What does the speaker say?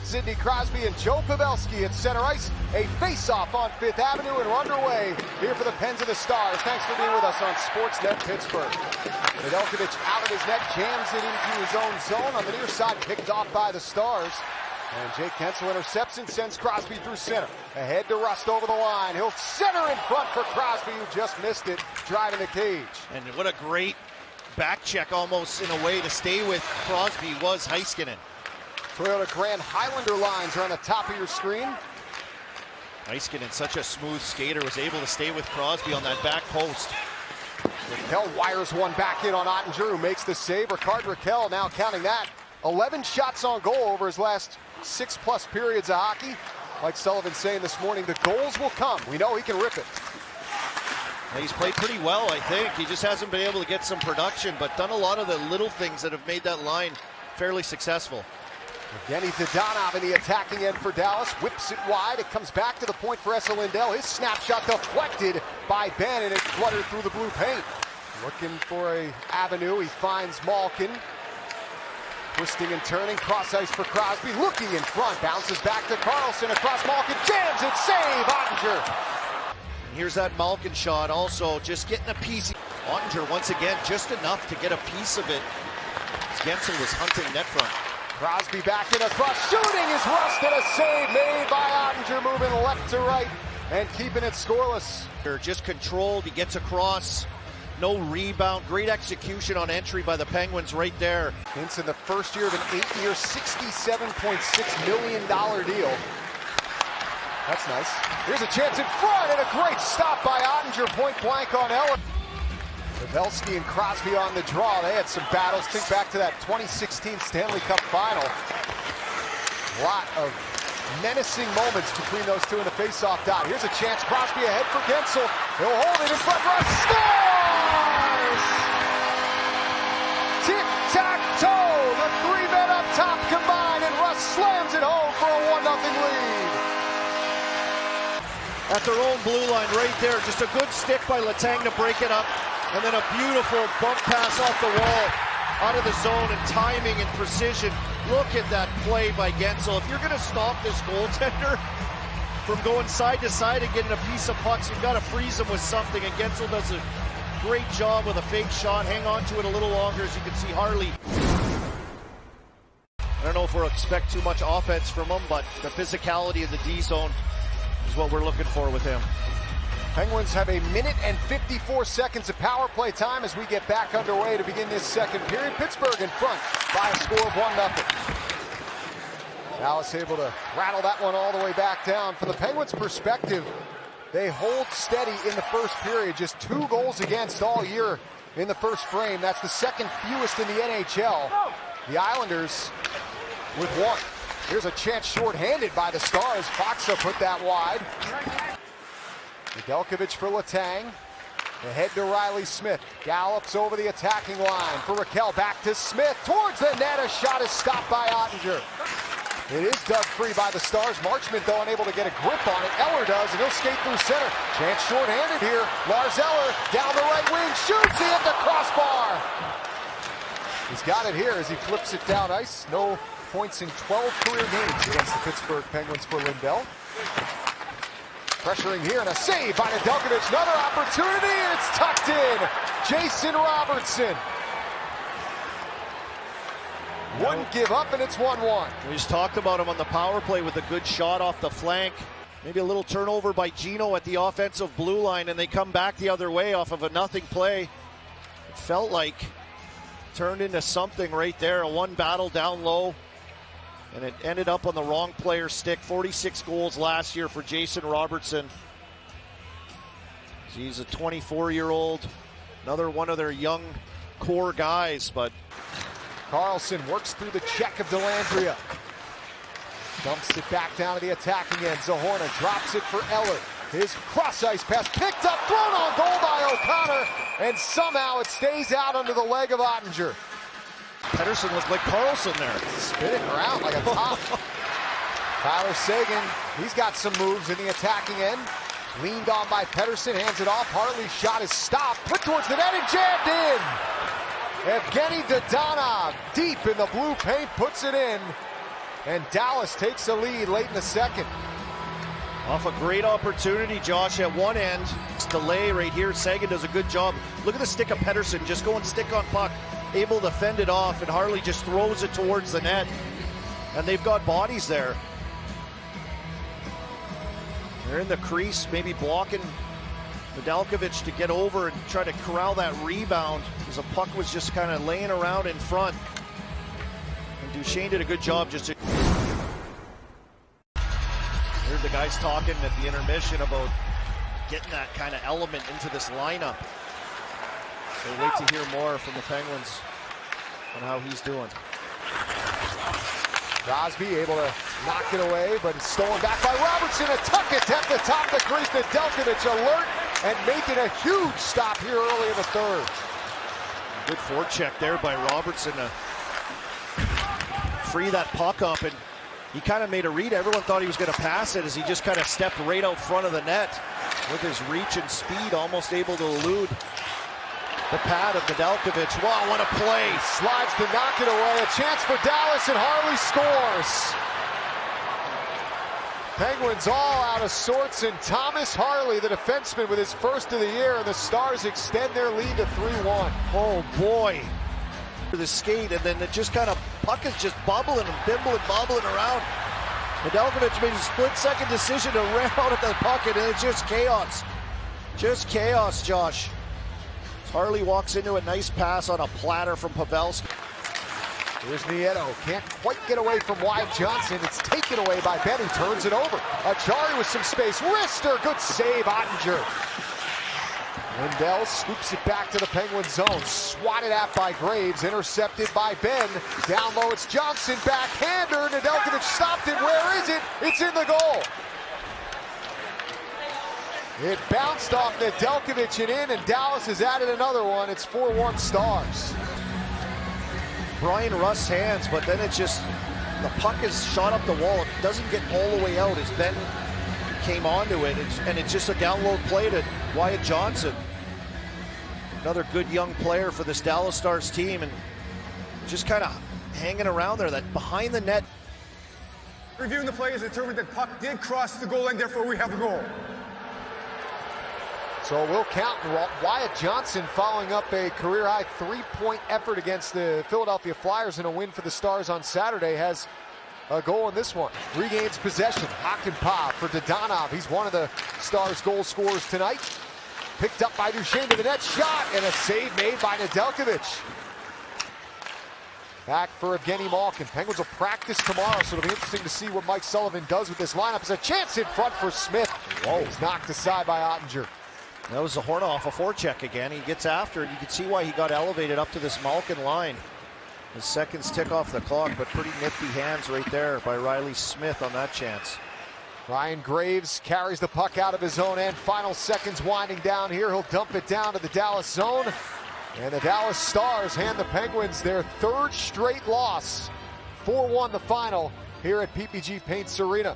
Sidney Crosby and Joe Pavelski at center ice. A face-off on 5th Avenue, and we're underway here for the Pens of the Stars. Thanks for being with us on Sportsnet Pittsburgh. Nedeljkovic out of his net, jams it into his own zone. On the near side, picked off by the Stars. And Jake Guentzel intercepts and sends Crosby through center. Ahead to Rust over the line. He'll center in front for Crosby, who just missed it, driving the cage. And what a great back check, almost in a way, to stay with Crosby was Heiskanen. Toyota Grand Highlander lines are on the top of your screen. Heiskanen, such a smooth skater, was able to stay with Crosby on that back post. Rakell wires one back in on Oettinger, who makes the save. Rickard Rakell now counting that. 11 shots on goal over his last 6+ periods of hockey. Like Sullivan saying this morning, the goals will come. We know he can rip it. He's played pretty well, I think. He just hasn't been able to get some production, but done a lot of the little things that have made that line fairly successful. Evgeny Dadonov in the attacking end for Dallas. Whips it wide. It comes back to the point for Esa Lindell. His snapshot deflected by Ben, and it fluttered through the blue paint. Looking for a avenue. He finds Malkin. Twisting and turning. Cross ice for Crosby. Looking in front. Bounces back to Carlson. Across Malkin. Jams it. Save. Oettinger. Here's that Malkin shot also. Just getting a piece. Oettinger once again just enough to get a piece of it. Guentzel was hunting net front. Crosby back in across, shooting is Rust, and a save made by Oettinger, moving left to right and keeping it scoreless. They're just controlled, he gets across, no rebound, great execution on entry by the Penguins right there. Hintz in the first year of an 8-year, $67.6 million deal. That's nice. Here's a chance in front, and a great stop by Oettinger, point blank on Eller. Pavelski and Crosby on the draw. They had some battles. Think back to that 2016 Stanley Cup final. A lot of menacing moments between those two in the face-off dot. Here's a chance. Crosby ahead for Guentzel. He'll hold it in front. Rust scores! Tic-tac-toe. The 3 men up top combine, and Rust slams it home for a 1-0 lead. At their own blue line right there. Just a good stick by Letang to break it up. And then a beautiful bump pass off the wall, out of the zone, and timing and precision. Look at that play by Guentzel. If you're going to stop this goaltender from going side to side and getting a piece of pucks, you've got to freeze him with something. And Guentzel does a great job with a fake shot. Hang on to it a little longer. As you can see, Harley. I don't know if we'll expect too much offense from him, but the physicality of the D zone is what we're looking for with him. Penguins have 1 minute and 54 seconds of power play time as we get back underway to begin this second period. Pittsburgh in front by a score of 1-0. Dallas able to rattle that one all the way back down. From the Penguins' perspective, they hold steady in the first period. Just 2 goals against all year in the first frame. That's the second fewest in the NHL. The Islanders with 1. Here's a chance shorthanded by the Stars. Faksa put that wide. Nedeljkovic for Letang. Ahead to Riley Smith. Gallops over the attacking line for Rakell. Back to Smith. Towards the net. A shot is stopped by Oettinger. It is dug free by the Stars. Marchment, though, unable to get a grip on it. Eller does, and he'll skate through center. Chance shorthanded here. Lars Eller down the right wing. Shoots. He hit the crossbar. He's got it here as he flips it down ice. No points in 12 career games against the Pittsburgh Penguins for Lindell. Pressuring here, and a save by Nedeljkovic. Another opportunity, and it's tucked in. Jason Robertson. One give up, and it's 1-1. We just talked about him on the power play with a good shot off the flank. Maybe a little turnover by Gino at the offensive blue line, and they come back the other way off of a nothing play. It felt like turned into something right there. A one battle down low. And it ended up on the wrong player's stick. 46 goals last year for Jason Robertson. He's a 24-year-old, another one of their young core guys. But Carlson works through the check of Dellandrea. Dumps it back down to the attacking end. Zahorna drops it for Eller. His cross-ice pass picked up, thrown on goal by O'Connor, and somehow it stays out under the leg of Oettinger. Pettersson looked like Carlson there. Spinning around like a top. Tyler Seguin, he's got some moves in the attacking end. Leaned on by Pettersson, hands it off. Hartley's shot is stopped, put towards the net and jammed in. Evgeny Dadonov, deep in the blue paint, puts it in. And Dallas takes the lead late in the second. Off a great opportunity, Josh, at one end. It's delay right here. Seguin does a good job. Look at the stick of Pettersson, just going stick on puck, able to fend it off, and Harley just throws it towards the net. And they've got bodies there. They're in the crease, maybe blocking Nedeljkovic to get over and try to corral that rebound, because the puck was just kind of laying around in front. And Duchesne did a good job just to... Heard the guys talking at the intermission about getting that kind of element into this lineup. We'll wait to hear more from the Penguins on how he's doing. Crosby able to knock it away, but it's stolen back by Robertson. A tuck attempt atop the crease. Nedeljkovic alert and making a huge stop here early in the third. Good forecheck there by Robertson to free that puck up, and he kind of made a read. Everyone thought he was going to pass it as he just kind of stepped right out front of the net with his reach and speed, almost able to elude the pad of Nedeljkovic. Wow, what a play. Slides to knock it away. A chance for Dallas, and Harley scores. Penguins all out of sorts, and Thomas Harley, the defenseman, with his first of the year, and the Stars extend their lead to 3-1. Oh boy. The skate, and then it just kind of, puck is just bubbling and bobbling around. Nedeljkovic made a split-second decision to ram out at the puck, and it's just chaos. Just chaos, Josh. Harley walks into a nice pass on a platter from Pavelski. Here's Nieto, can't quite get away from Wyatt Johnson. It's taken away by Ben, who turns it over. Achari with some space. Wrister, good save, Ottinger. Lindell scoops it back to the Penguin zone. Swatted at by Graves, intercepted by Ben. Down low, it's Johnson, backhander. Nedeljkovic stopped it. Where is it? It's in the goal. It bounced off Nedeljkovic and in, and Dallas has added another one. It's 4-1 Stars. Brian Rust's hands, but then it's just, the puck is shot up the wall. It doesn't get all the way out as Ben came onto it, and it's just a download play to Wyatt Johnson. Another good young player for this Dallas Stars team, and just kind of hanging around there, that behind the net. Reviewing the play has determined that puck did cross the goal line, therefore we have a goal. So we'll count. Wyatt Johnson following up a career-high 3-point effort against the Philadelphia Flyers in a win for the Stars on Saturday, has a goal in this one. Regains possession. Hakanpää for Dadonov. He's one of the Stars' goal scorers tonight. Picked up by Duchesne to the net. Shot, and a save made by Nedeljkovic. Back for Evgeny Malkin. Penguins will practice tomorrow, so it'll be interesting to see what Mike Sullivan does with this lineup. It's a chance in front for Smith. Whoa. He's knocked aside by Ottinger. That was a Hornoff, a forecheck again. He gets after it. You can see why he got elevated up to this Malkin line. The seconds tick off the clock, but pretty nifty hands right there by Riley Smith on that chance. Ryan Graves carries the puck out of his own end. Final seconds winding down here. He'll dump it down to the Dallas zone. And the Dallas Stars hand the Penguins their third straight loss. 4-1 the final here at PPG Paints Arena.